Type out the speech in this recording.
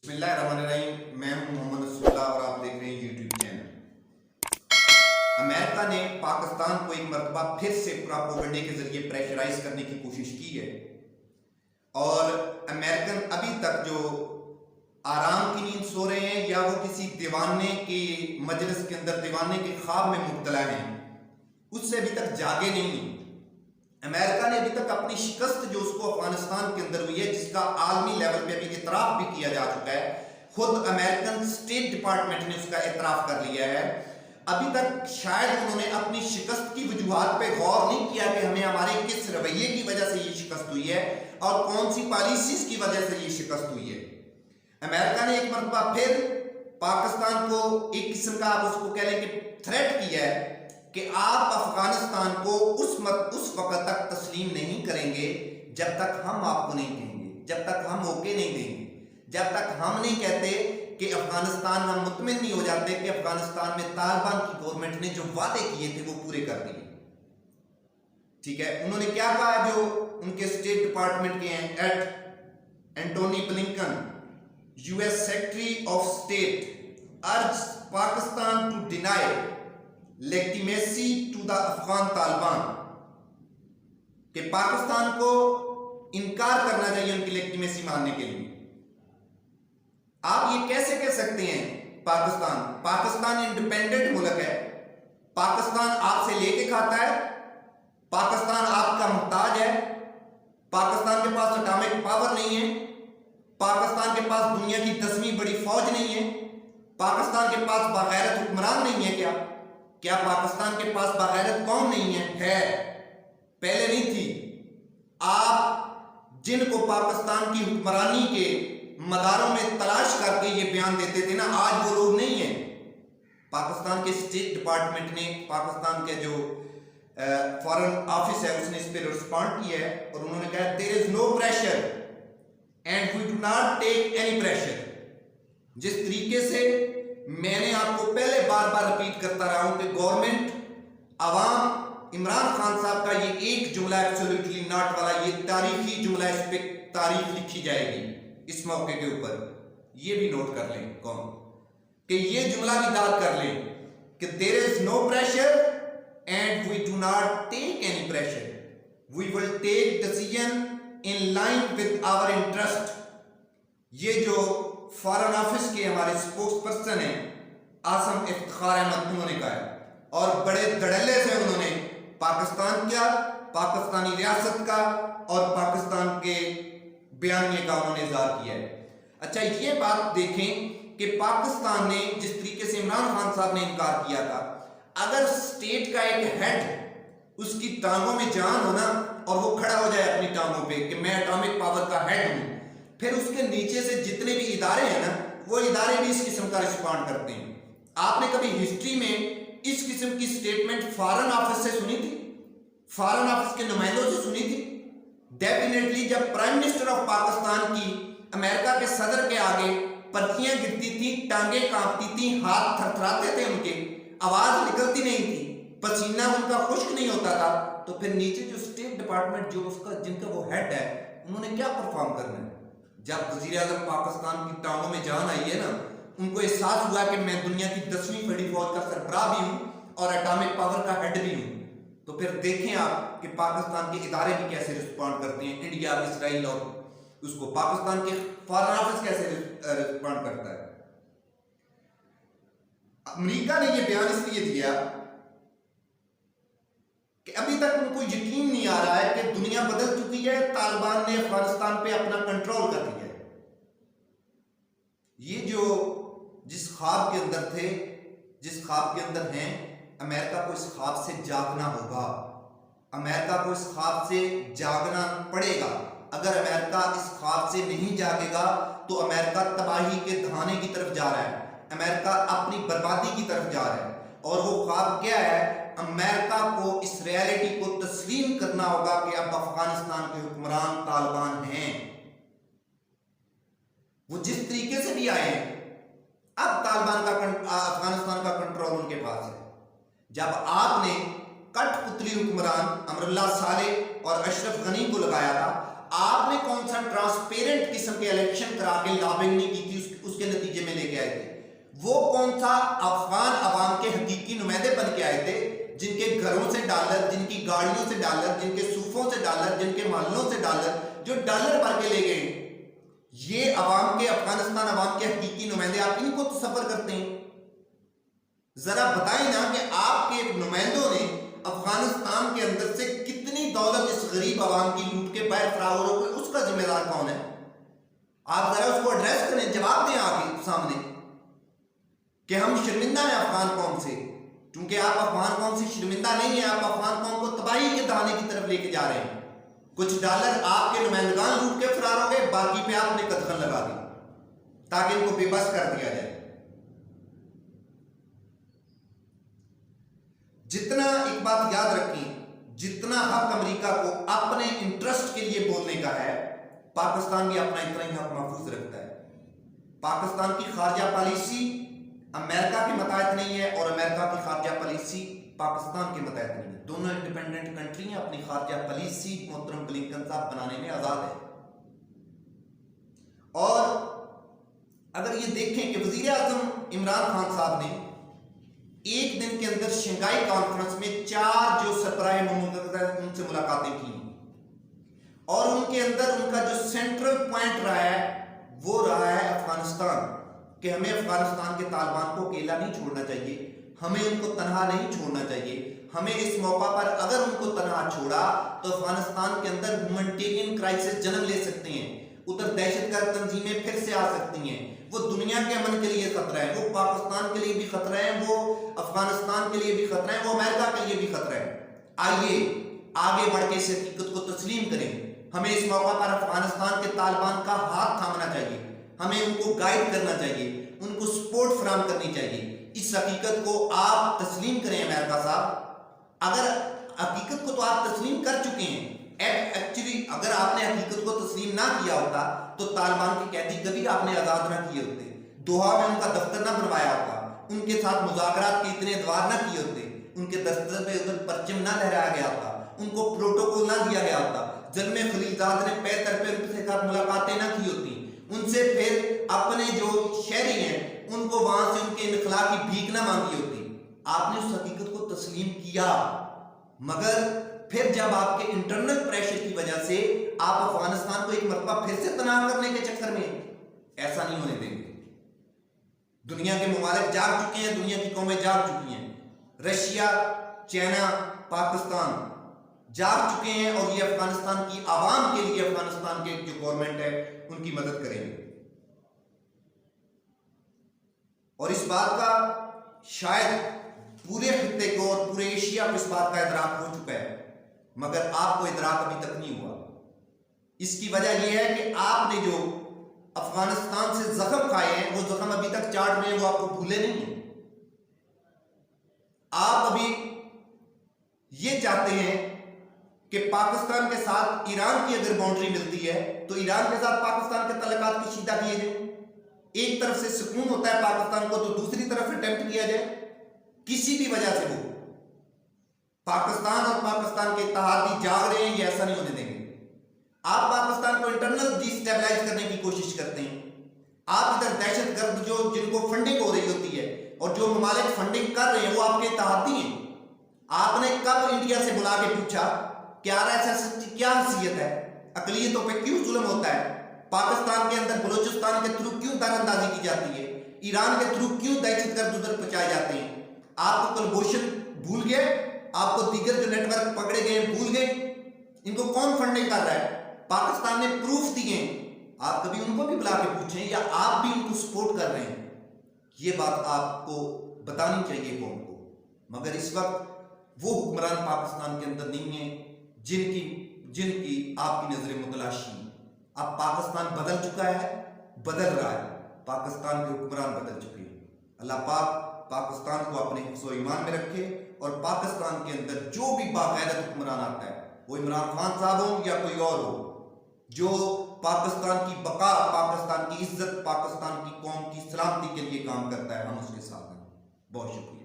बिस्मिल्लाहिर्रहमानिर्रहीम। मैं हूं मोहम्मद रसूलुल्लाह और आप देख रहे हैं यूट्यूब चैनल। अमेरिका ने पाकिस्तान को एक मरतबा फिर से प्रोपेगेंडे के जरिए प्रेशराइज करने की कोशिश की है और अमेरिकन अभी तक जो आराम की नींद सो रहे हैं या वो किसी दीवाने के मजलिस के अंदर दीवाने के ख्वाब में मुब्तला हैं, उससे अभी तक जागे नहीं। अमेरिका ने अभी तक अपनी शिकस्त जो उसको अफगानिस्तान के अंदर हुई है, जिसका आलमी लेवल पे अभी इतराफ भी किया जा चुका है, खुद अमेरिकन स्टेट डिपार्टमेंट ने उसका इतराफ कर लिया है, अभी तक शायद उन्होंने अपनी शिकस्त की वजूहात पे गौर नहीं किया कि हमें हमारे किस रवैये की वजह से ये शिकस्त हुई है और कौन सी पॉलिसीज की वजह से ये शिकस्त हुई है। अमेरिका ने एक मरतबा फिर पाकिस्तान को एक किस्म का आप उसको कह लें कि थ्रेट किया है कि आप अफगानिस्तान को उस वक्त तक तस्लीम नहीं करेंगे जब तक हम आपको नहीं कहेंगे, जब तक हम ओके नहीं देंगे, जब तक हम नहीं कहते कि अफगानिस्तान हम मुतमिन नहीं हो जाते कि अफगानिस्तान में तालिबान की गवर्नमेंट ने जो वादे किए थे वो पूरे कर दिए। ठीक है, उन्होंने क्या कहा, जो उनके स्टेट डिपार्टमेंट के हैं Antony Blinken, US secretary of state urge Pakistan to deny legitimacy to the Afghan Taliban, कि पाकिस्तान को इनकार करना चाहिए उनकी लेगिटिमेसी मानने के लिए। आप ये कैसे कह सकते हैं पाकिस्तान इंडिपेंडेंट मुल्क है, पाकिस्तान आपसे लेके खाता है, पाकिस्तान आपका मुहताज है, पाकिस्तान के पास एटॉमिक पावर नहीं है, पाकिस्तान के पास दुनिया की 10वीं बड़ी फौज नहीं है, पाकिस्तान के पास बागैरत हुक्मरान नहीं है। क्या पाकिस्तान के पास बागैरत कौम नहीं है? पहले नहीं थी। आप जिनको पाकिस्तान की हुक्मरानी के मदारों में तलाश करके ये बयान देते थे ना, आज वो लोग नहीं है। पाकिस्तान के स्टेट डिपार्टमेंट ने, पाकिस्तान के जो फॉरेन ऑफिस है, उसने इस पर रिस्पॉन्ड किया है और उन्होंने कहा there is no pressure and we do not take any pressure. जिस तरीके से मैंने आपको पहले बार बार रिपीट करता रहा हूं कि गवर्नमेंट, अवाम, इमरान खान साहब का ये एक जुमला एब्सोल्युटली नॉट वाला, ये तारीखी जुमला, इस पे तारीख लिखी जाएगी इस मौके के ऊपर, ये भी नोट कर लें कौन, कि ये जुमला भी याद कर लें कि there is no pressure and we do not take any pressure, we will take decision in line with our interest. ये जो फॉरेन ऑफिस के हमारे स्पोक्स पर्सन हैं आसम इफ्तिखार अहमद, उन्होंने कहा है और बड़े धड़ल्ले से उन्होंने पाकिस्तान का, पाकिस्तानी रियासत का और पाकिस्तान के बयानिए का उन्होंने इज़हार किया है। अच्छा, ये बात देखें कि पाकिस्तान ने जिस तरीके से इमरान खान साहब ने इनकार किया था, अगर स्टेट का एक हेड, उसकी टांगों में जान हो ना और वो खड़ा हो जाए अपनी टांगों पे कि मैं एटॉमिक पावर का हेड हूं, फिर उसके नीचे से जितने भी इदारे हैं ना, वो इदारे भी इस किस्म का रिस्पॉन्ड करते हैं। आपने कभी हिस्ट्री में इस किस्म की स्टेटमेंट फॉरेन ऑफिस से सुनी थी, फॉरेन ऑफिस के नुमाइंदों से सुनी थी? डेफिनेटली जब प्राइम मिनिस्टर ऑफ पाकिस्तान की अमेरिका के सदर के आगे पर्चियां गिरती थी, टांगे कांपती थी, हाथ थरथराते थे, उनके आवाज निकलती नहीं थी, पसीना उनका खुश्क नहीं होता था, तो फिर नीचे जो स्टेट डिपार्टमेंट जो उसका जिनका वो हेड है, उन्होंने क्या परफॉर्म करना है? जब वजीर आजम पाकिस्तान की टांगों में जान आई है ना, उनको एहसास हुआ कि मैं दुनिया की 10वीं बड़ी फौज का सरबराह भी हूं और एटॉमिक पावर का हेड भी हूं, तो फिर देखें आप कि पाकिस्तान के इदारे भी कैसे रिस्पॉन्ड करते हैं, इंडिया, इसराइल और उसको पाकिस्तान के फॉरेन ऑफिस कैसे रिस्पॉन्ड करता है। अमेरिका ने यह बयान इसलिए दिया कि अभी तक उनको यकीन नहीं आ रहा है कि दुनिया बदल चुकी है, तालिबान ने अफगानिस्तान पे अपना कंट्रोल कर लिया है। ये जो जिस ख्वाब के अंदर थे, जिस ख्वाब के अंदर हैं, अमेरिका को इस ख्वाब से जागना होगा, अमेरिका को इस ख्वाब से जागना पड़ेगा। अगर अमेरिका इस ख्वाब से नहीं जागेगा तो अमेरिका तबाही के धहाने की तरफ जा रहा है, अमेरिका अपनी बर्बादी की तरफ जा रहा है। और वो ख्वाब क्या है? अमेरिका को इस रियलिटी को तस्लीम करना होगा कि अब अफगानिस्तान के हुक्मरान तालिबान हैं। वो जिस तरीके से भी आए हैं, अब तालिबान का अफगानिस्तान का कंट्रोल उनके पास है। जब आपने कठपुतली हुक्मरान अमरुल्लाह सालेह और अशरफ गनी को लगाया था, आपने कौन सा ट्रांसपेरेंट किस्म के इलेक्शन करा के लॉबिंग नहीं की थी वो कौन सा अफगान अवाम के हकीकी नुमाइंदे बन के आए थे, जिनके घरों से डॉलर, जिनकी गाड़ियों से डॉलर, जिनके सूफों से डॉलर, जिनके महलों से डॉलर, जो डॉलर भर के ले गए, ये अवाम के, अफगानिस्तान अवाम के हकीकी नुमाइंदे, आप इनको तो सफर करते हैं। जरा बताएं ना कि आपके नुमाइंदों ने अफगानिस्तान के अंदर से कितनी दौलत इस गरीब अवाम की लूट के बाहर फरार हो गई, उसका जिम्मेदार कौन है? आप जरा उसको एड्रेस करें, जवाब दें आगे सामने कि हम शर्मिंदा हैं अफगान कौम से, क्योंकि आप अफगान कौम से शर्मिंदा नहीं है, आप अफगान कौम को तबाही के दाने की तरफ लेके जा रहे हैं। कुछ डॉलर आपके नुमाइंदगान लूट के फरार हो गए, बाकी पे आपने कदगन लगा दी ताकि इनको बेबस कर दिया जाए। जितना, एक बात याद रखें, जितना हक अमेरिका को अपने इंटरेस्ट के लिए बोलने का है, पाकिस्तान भी अपना इतना ही हक महफूज रखता है। पाकिस्तान की खारजा पॉलिसी अमेरिका के मुताबिक नहीं है और अमेरिका की खारजा पॉलिसी पाकिस्तान के मुताबिक नहीं है। दोनों इंडिपेंडेंट कंट्री हैं, अपनी खारजा पॉलिसी मोहतरम ब्लिंकन साहब बनाने में आजाद है। और अगर ये देखें कि वजीर आजम इमरान खान साहब ने एक दिन के अंदर शंघाई कॉन्फ्रेंस में 4 जो सरबराह मुल्क हैं उनसे मुलाकातें की, और उनके अंदर उनका जो सेंट्रल पॉइंट रहा है वो रहा है अफगानिस्तान, कि हमें अफगानिस्तान के तालिबान को अकेला नहीं छोड़ना चाहिए, हमें उनको तनहा नहीं छोड़ना चाहिए। हमें इस मौका पर अगर उनको तनहा छोड़ा तो अफगानिस्तान के अंदर ह्यूमैनिटेरियन क्राइसिस जन्म ले सकते हैं, उधर दहशतगर्द तंजीमें फिर से आ सकती हैं, वो दुनिया के अमन के लिए खतरा है, वो पाकिस्तान के लिए भी खतरा है, वो अफगानिस्तान के लिए भी खतरा है, वो अमेरिका के लिए भी खतरा है। आइए आगे बढ़ के इस हकीकत को तस्लीम करें। हमें इस मौका पर अफगानिस्तान के तालिबान का हाथ थामना चाहिए, हमें उनको गाइड करना चाहिए, उनको सपोर्ट फराहम करनी चाहिए। इस हकीकत को आप तस्लीम करें अमेरिका साहब। अगर हकीकत को तो आप तस्लीम कर चुके हैं, एक्चुअली अगर आपने हकीकत को तस्लीम ना किया होता तो तालिबान के कैदी कभी आपने आजाद ना किए होते, दोहा में उनका दफ्तर ना बनवाया होता, उनके साथ मुज़ाकरात के इतने द्वार ना किए होते, उनके दफ्तर पे उधर परचम ना लहराया गया होता, उनको प्रोटोकॉल ना दिया गया होता, जलमे खलीलजाद ने पैर पे उनके साथ मुलाकातें ना की होती, उनसे फिर अपने जो शहरी हैं उनको वहां से उनके इनखला की भीख ना मांगी होती। आपने उस हकीकत को तस्लीम किया, मगर फिर जब आपके इंटरनल प्रेशर की वजह से आप अफगानिस्तान को एक मरतबा फिर से तनाव करने के चक्कर में, ऐसा नहीं होने देंगे। दुनिया के मुमालिक जाग चुके हैं, दुनिया की कौमें जाग चुकी हैं, रशिया, चाइना, पाकिस्तान जाग चुके हैं, और ये अफगानिस्तान की आवाम के लिए, अफगानिस्तान के जो गवर्नमेंट है उनकी मदद करेंगे। और इस बात का शायद पूरे खित्ते को और पूरे एशिया को इस बात का इदराक हो चुका है, मगर आपको इदराक अभी तक नहीं हुआ। इसकी वजह यह है कि आपने जो अफगानिस्तान से जख्म खाए हैं वो जख्म अभी तक चाट रहे हैं, वो आपको भूले नहीं है। आप अभी ये चाहते हैं कि पाकिस्तान के साथ ईरान की अगर बाउंड्री मिलती है तो ईरान के साथ पाकिस्तान के तल्लुकात कशीदा किए जाए, एक तरफ से सुकून होता है पाकिस्तान को तो दूसरी तरफ अटेम्प्ट किया जाए, किसी भी वजह से वो पाकिस्तान और पाकिस्तान के इत्तेहादी जाग रहे हैं, ये ऐसा नहीं होने देंगे। आप पाकिस्तान को इंटरनल डिस्टेबलाइज करने की कोशिश करते हैं, आप इधर दहशतगर्द जो जिनको फंडिंग हो रही होती है और जो ममालिक फंडिंग कर रहे हैं वो आपके इत्तेहादी हैं। आपने कब इंडिया से बुला के पूछा कि आरएसएस की क्या हैसियत है, अकलियतों पे क्यों जुल्म होता है, पाकिस्तान के अंदर बलूचिस्तान के थ्रू क्यों दरअंदाजी की जाती है, ईरान के थ्रू क्यों दहशतगर्द उधर पहुंचाए जाते हैं? आपको कुलभूषण भूल गए, आपको दीगर जो नेटवर्क पकड़े गए भूल गए, इनको कौन फंडिंग कर रहा है? पाकिस्तान ने प्रूफ दिए, आप कभी उनको भी बुला के पूछें या आप भी उनको सपोर्ट कर रहे हैं? ये बात आपको बतानी चाहिए कौम को। मगर इस वक्त वो हुक्मरान पाकिस्तान के अंदर नहीं है जिनकी आपकी नजरें मुतलाशी। अब पाकिस्तान बदल चुका है, बदल रहा है, पाकिस्तान के हुक्मरान बदल चुके हैं। अल्लाह पाक पाकिस्तान को अपने हिफ्ज़ व ईमान में रखे और पाकिस्तान के अंदर जो भी बाकायदा हुक्मरान आता है, वो इमरान खान साहब हो या कोई और हो, जो पाकिस्तान की बका, पाकिस्तान की इज्जत, पाकिस्तान की कौम की सलामती के लिए काम करता है, हम उसके साथ हैं। बहुत शुक्रिया।